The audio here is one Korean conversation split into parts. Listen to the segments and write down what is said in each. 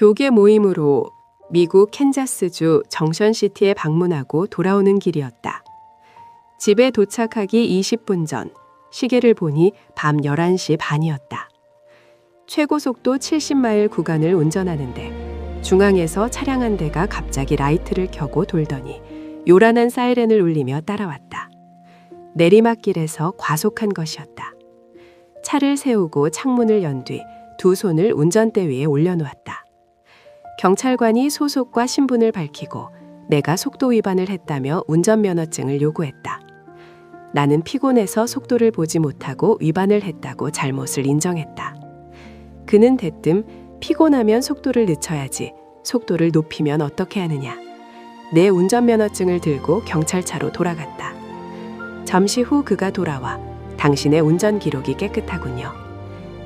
교계 모임으로 미국 캔자스주 정션시티에 방문하고 돌아오는 길이었다. 집에 도착하기 20분 전 시계를 보니 밤 11시 반이었다. 최고 속도 70마일 구간을 운전하는데 중앙에서 차량 한 대가 갑자기 라이트를 켜고 돌더니 요란한 사이렌을 울리며 따라왔다. 내리막길에서 과속한 것이었다. 차를 세우고 창문을 연 뒤 두 손을 운전대 위에 올려놓았다. 경찰관이 소속과 신분을 밝히고 내가 속도 위반을 했다며 운전면허증을 요구했다. 나는 피곤해서 속도를 보지 못하고 위반을 했다고 잘못을 인정했다. 그는 대뜸 피곤하면 속도를 늦춰야지 속도를 높이면 어떻게 하느냐. 내 운전면허증을 들고 경찰차로 돌아갔다. 잠시 후 그가 돌아와 당신의 운전 기록이 깨끗하군요.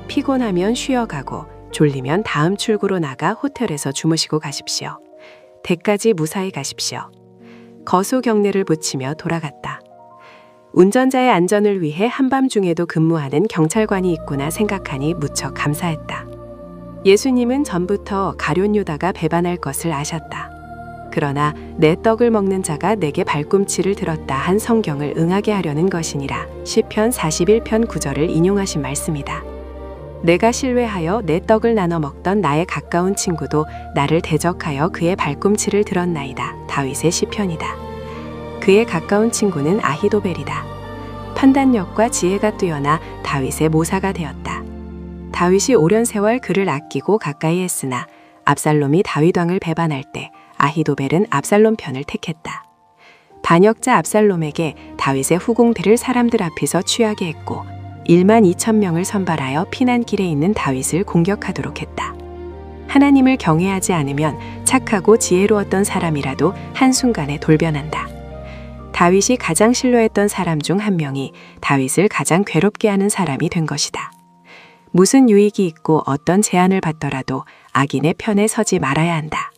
피곤하면 쉬어가고 졸리면 다음 출구로 나가 호텔에서 주무시고 가십시오. 댁까지 무사히 가십시오. 거수 경례를 붙이며 돌아갔다. 운전자의 안전을 위해 한밤중에도 근무하는 경찰관이 있구나 생각하니 무척 감사했다. 예수님은 전부터 가룟 유다가 배반할 것을 아셨다. 그러나 내 떡을 먹는 자가 내게 발꿈치를 들었다 한 성경을 응하게 하려는 것이니라. 시편 41편 9절을 인용하신 말씀이다. 내가 신뢰하여 내 떡을 나눠 먹던 나의 가까운 친구도 나를 대적하여 그의 발꿈치를 들었나이다. 다윗의 시편이다. 그의 가까운 친구는 아히도벨이다. 판단력과 지혜가 뛰어나 다윗의 모사가 되었다. 다윗이 오랜 세월 그를 아끼고 가까이 했으나 압살롬이 다윗 왕을 배반할 때 아히도벨은 압살롬 편을 택했다. 반역자 압살롬에게 다윗의 후궁들을 사람들 앞에서 취하게 했고 1만 2천 명을 선발하여 피난길에 있는 다윗을 공격하도록 했다. 하나님을 경외하지 않으면 착하고 지혜로웠던 사람이라도 한순간에 돌변한다. 다윗이 가장 신뢰했던 사람 중 한 명이 다윗을 가장 괴롭게 하는 사람이 된 것이다. 무슨 유익이 있고 어떤 제한을 받더라도 악인의 편에 서지 말아야 한다.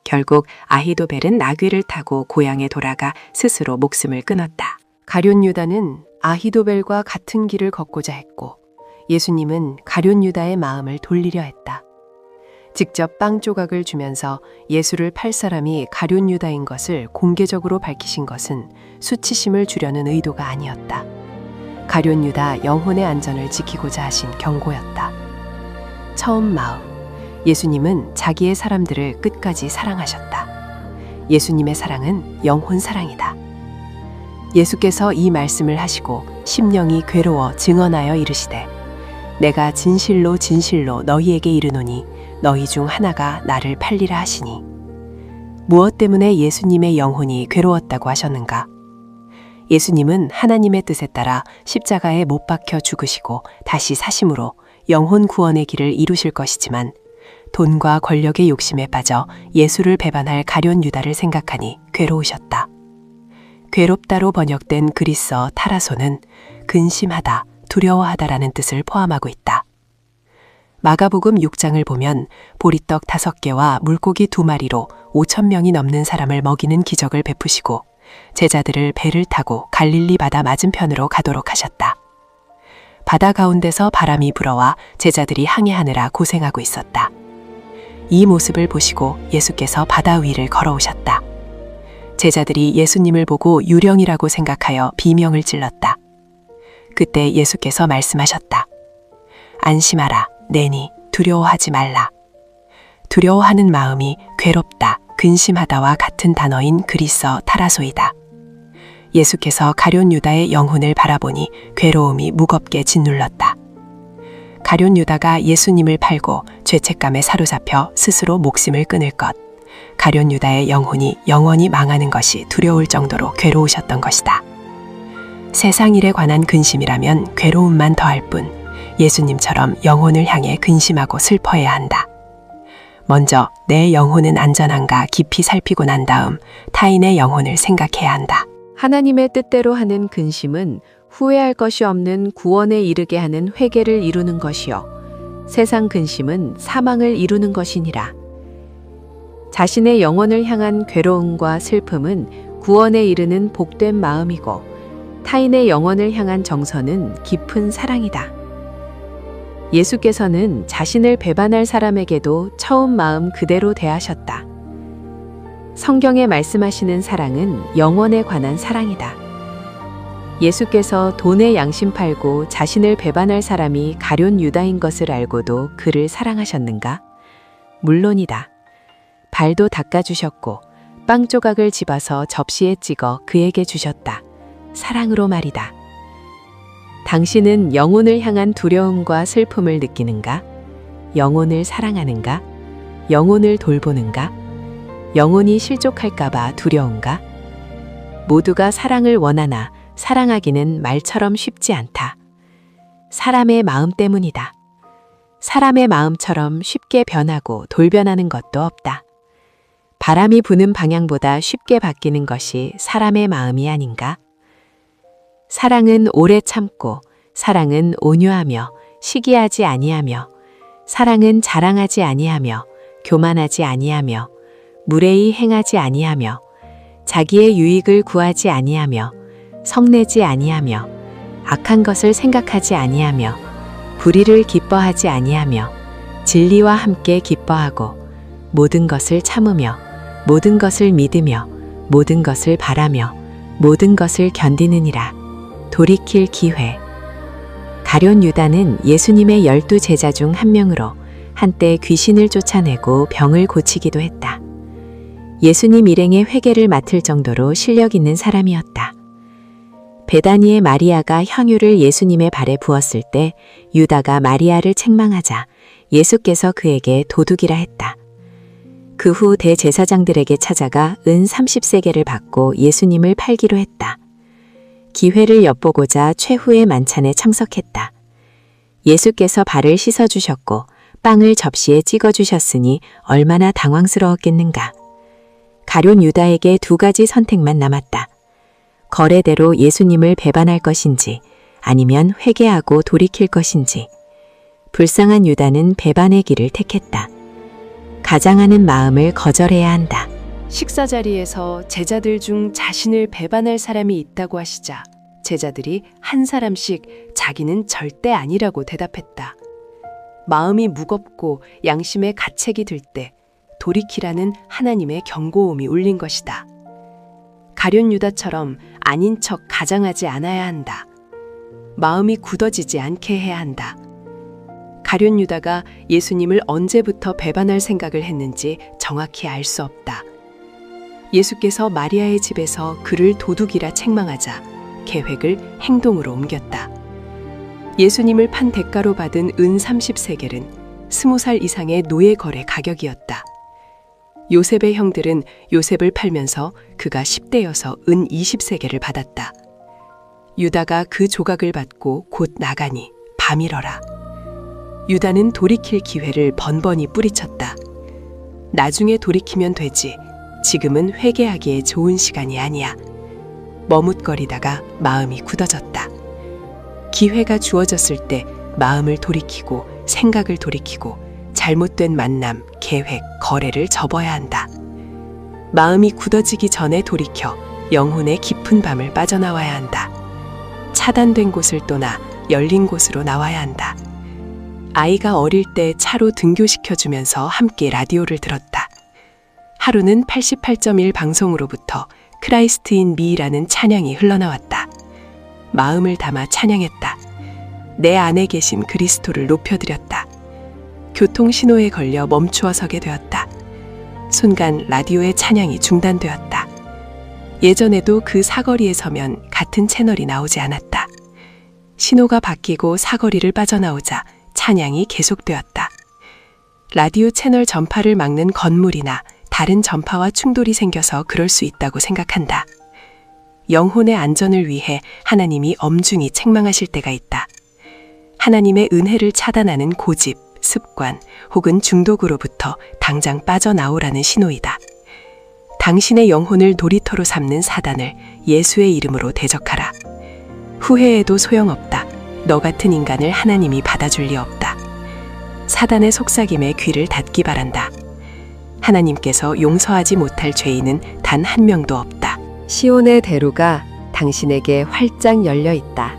결국 아히도벨은 나귀를 타고 고향에 돌아가 스스로 목숨을 끊었다. 가룟 유다는 아히도벨과 같은 길을 걷고자 했고 예수님은 가룟 유다의 마음을 돌리려 했다. 직접 빵 조각을 주면서 예수를 팔 사람이 가룟 유다인 것을 공개적으로 밝히신 것은 수치심을 주려는 의도가 아니었다. 가룟 유다 영혼의 안전을 지키고자 하신 경고였다. 처음 마음, 예수님은 자기의 사람들을 끝까지 사랑하셨다. 예수님의 사랑은 영혼 사랑이다. 예수께서 이 말씀을 하시고 심령이 괴로워 증언하여 이르시되 내가 진실로 진실로 너희에게 이르노니 너희 중 하나가 나를 팔리라 하시니. 무엇 때문에 예수님의 영혼이 괴로웠다고 하셨는가? 예수님은 하나님의 뜻에 따라 십자가에 못 박혀 죽으시고 다시 사심으로 영혼 구원의 길을 이루실 것이지만 돈과 권력의 욕심에 빠져 예수를 배반할 가룟 유다를 생각하니 괴로우셨다. 괴롭다로 번역된 그리스어 타라소는 근심하다, 두려워하다라는 뜻을 포함하고 있다. 마가복음 6장을 보면 보리떡 5개와 물고기 2마리로 5천 명이 넘는 사람을 먹이는 기적을 베푸시고 제자들을 배를 타고 갈릴리 바다 맞은편으로 가도록 하셨다. 바다 가운데서 바람이 불어와 제자들이 항해하느라 고생하고 있었다. 이 모습을 보시고 예수께서 바다 위를 걸어오셨다. 제자들이 예수님을 보고 유령이라고 생각하여 비명을 찔렀다. 그때 예수께서 말씀하셨다. 안심하라, 내니 두려워하지 말라. 두려워하는 마음이 괴롭다, 근심하다와 같은 단어인 그리스어 타라소이다. 예수께서 가룟 유다의 영혼을 바라보니 괴로움이 무겁게 짓눌렀다. 가룟 유다가 예수님을 팔고 죄책감에 사로잡혀 스스로 목숨을 끊을 것, 가룟 유다의 영혼이 영원히 망하는 것이 두려울 정도로 괴로우셨던 것이다. 세상 일에 관한 근심이라면 괴로움만 더할 뿐 예수님처럼 영혼을 향해 근심하고 슬퍼해야 한다. 먼저 내 영혼은 안전한가 깊이 살피고 난 다음 타인의 영혼을 생각해야 한다. 하나님의 뜻대로 하는 근심은 후회할 것이 없는 구원에 이르게 하는 회개를 이루는 것이요 세상 근심은 사망을 이루는 것이니라. 자신의 영혼을 향한 괴로움과 슬픔은 구원에 이르는 복된 마음이고 타인의 영혼을 향한 정서는 깊은 사랑이다. 예수께서는 자신을 배반할 사람에게도 처음 마음 그대로 대하셨다. 성경에 말씀하시는 사랑은 영원에 관한 사랑이다. 예수께서 돈에 양심 팔고 자신을 배반할 사람이 가룟 유다인 것을 알고도 그를 사랑하셨는가? 물론이다. 발도 닦아주셨고 빵 조각을 집어서 접시에 찍어 그에게 주셨다. 사랑으로 말이다. 당신은 영혼을 향한 두려움과 슬픔을 느끼는가? 영혼을 사랑하는가? 영혼을 돌보는가? 영혼이 실족할까봐 두려운가? 모두가 사랑을 원하나 사랑하기는 말처럼 쉽지 않다. 사람의 마음 때문이다. 사람의 마음처럼 쉽게 변하고 돌변하는 것도 없다. 바람이 부는 방향보다 쉽게 바뀌는 것이 사람의 마음이 아닌가? 사랑은 오래 참고, 사랑은 온유하며, 시기하지 아니하며, 사랑은 자랑하지 아니하며, 교만하지 아니하며, 무례히 행하지 아니하며, 자기의 유익을 구하지 아니하며, 성내지 아니하며, 악한 것을 생각하지 아니하며, 불의를 기뻐하지 아니하며, 진리와 함께 기뻐하고, 모든 것을 참으며, 모든 것을 믿으며, 모든 것을 바라며, 모든 것을 견디느니라. 돌이킬 기회. 가룟 유다는 예수님의 12 제자 중 한 명으로 한때 귀신을 쫓아내고 병을 고치기도 했다. 예수님 일행의 회개를 맡을 정도로 실력 있는 사람이었다. 베다니의 마리아가 향유를 예수님의 발에 부었을 때 유다가 마리아를 책망하자 예수께서 그에게 도둑이라 했다. 그 후 대제사장들에게 찾아가 은 30세겔을 받고 예수님을 팔기로 했다. 기회를 엿보고자 최후의 만찬에 참석했다. 예수께서 발을 씻어주셨고 빵을 접시에 찍어주셨으니 얼마나 당황스러웠겠는가. 가룟 유다에게 2가지 선택만 남았다. 거래대로 예수님을 배반할 것인지 아니면 회개하고 돌이킬 것인지. 불쌍한 유다는 배반의 길을 택했다. 가장하는 마음을 거절해야 한다. 식사 자리에서 제자들 중 자신을 배반할 사람이 있다고 하시자 제자들이 한 사람씩 자기는 절대 아니라고 대답했다. 마음이 무겁고 양심의 가책이 들 때 돌이키라는 하나님의 경고음이 울린 것이다. 가룟 유다처럼 아닌 척 가장하지 않아야 한다. 마음이 굳어지지 않게 해야 한다. 가룟 유다가 예수님을 언제부터 배반할 생각을 했는지 정확히 알 수 없다. 예수께서 마리아의 집에서 그를 도둑이라 책망하자 계획을 행동으로 옮겼다. 예수님을 판 대가로 받은 은 30세겔은 20살 이상의 노예 거래 가격이었다. 요셉의 형들은 요셉을 팔면서 그가 10대여서 은 20세겔을 받았다. 유다가 그 조각을 받고 곧 나가니 밤이러라. 유다는 돌이킬 기회를 번번이 뿌리쳤다. 나중에 돌이키면 되지. 지금은 회개하기에 좋은 시간이 아니야. 머뭇거리다가 마음이 굳어졌다. 기회가 주어졌을 때 마음을 돌이키고 생각을 돌이키고 잘못된 만남, 계획, 거래를 접어야 한다. 마음이 굳어지기 전에 돌이켜 영혼의 깊은 밤을 빠져나와야 한다. 차단된 곳을 떠나 열린 곳으로 나와야 한다. 아이가 어릴 때 차로 등교시켜주면서 함께 라디오를 들었다. 하루는 88.1 방송으로부터 크라이스트 인 미라는 찬양이 흘러나왔다. 마음을 담아 찬양했다. 내 안에 계신 그리스도를 높여드렸다. 교통신호에 걸려 멈추어 서게 되었다. 순간 라디오의 찬양이 중단되었다. 예전에도 그 사거리에 서면 같은 채널이 나오지 않았다. 신호가 바뀌고 사거리를 빠져나오자 찬양이 계속되었다. 라디오 채널 전파를 막는 건물이나 다른 전파와 충돌이 생겨서 그럴 수 있다고 생각한다. 영혼의 안전을 위해 하나님이 엄중히 책망하실 때가 있다. 하나님의 은혜를 차단하는 고집, 습관 혹은 중독으로부터 당장 빠져나오라는 신호이다. 당신의 영혼을 놀이터로 삼는 사단을 예수의 이름으로 대적하라. 후회해도 소용없다. 너 같은 인간을 하나님이 받아줄 리 없다. 사단의 속삭임에 귀를 닫기 바란다. 하나님께서 용서하지 못할 죄인은 단 한 명도 없다. 시온의 대로가 당신에게 활짝 열려 있다.